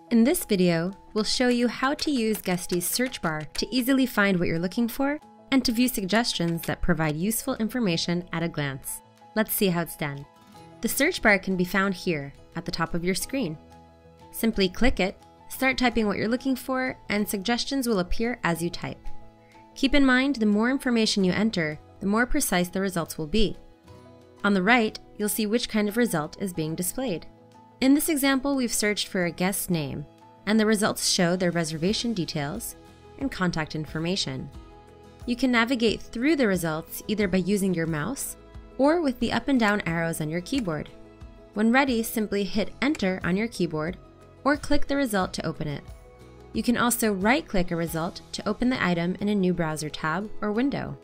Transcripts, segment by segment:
In this video, we'll show you how to use Guesty's search bar to easily find what you're looking for and to view suggestions that provide useful information at a glance. Let's see how it's done. The search bar can be found here at the top of your screen. Simply click it, start typing what you're looking for, and suggestions will appear as you type. Keep in mind, the more information you enter, the more precise the results will be. On the right, you'll see which kind of result is being displayed. In this example, we've searched for a guest name, and the results show their reservation details and contact information. You can navigate through the results either by using your mouse or with the up and down arrows on your keyboard. When ready, simply hit Enter on your keyboard or click the result to open it. You can also right-click a result to open the item in a new browser tab or window.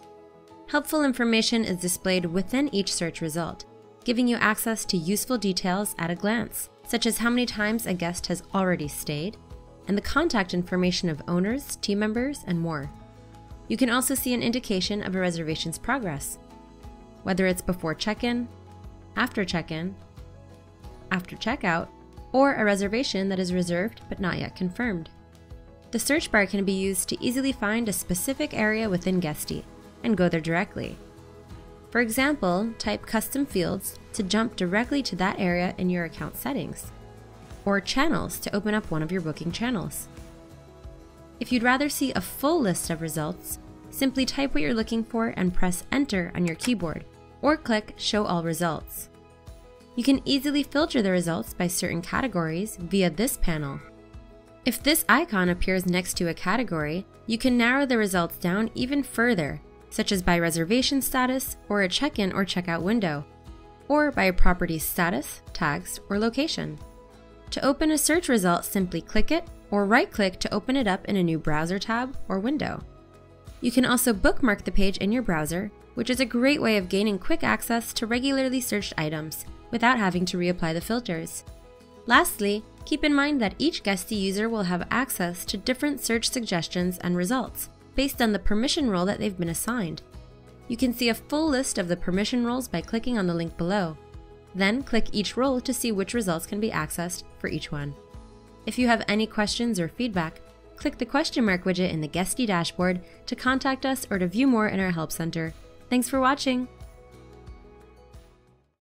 Helpful information is displayed within each search result, giving you access to useful details at a glance, such as how many times a guest has already stayed, and the contact information of owners, team members, and more. You can also see an indication of a reservation's progress, whether it's before check-in, after check-in, after checkout, or a reservation that is reserved but not yet confirmed. The search bar can be used to easily find a specific area within Guesty and go there directly. For example, type custom fields to jump directly to that area in your account settings, or channels to open up one of your booking channels. If you'd rather see a full list of results, simply type what you're looking for and press Enter on your keyboard, or click Show All Results. You can easily filter the results by certain categories via this panel. If this icon appears next to a category, you can narrow the results down even further, such as by reservation status or a check-in or checkout window, or by a property's status, tags, or location. To open a search result, simply click it or right-click to open it up in a new browser tab or window. You can also bookmark the page in your browser, which is a great way of gaining quick access to regularly searched items without having to reapply the filters. Lastly, keep in mind that each Guesty user will have access to different search suggestions and results based on the permission role that they've been assigned. You can see a full list of the permission roles by clicking on the link below. Then click each role to see which results can be accessed for each one. If you have any questions or feedback, click the question mark widget in the Guesty dashboard to contact us or to view more in our Help Center. Thanks for watching!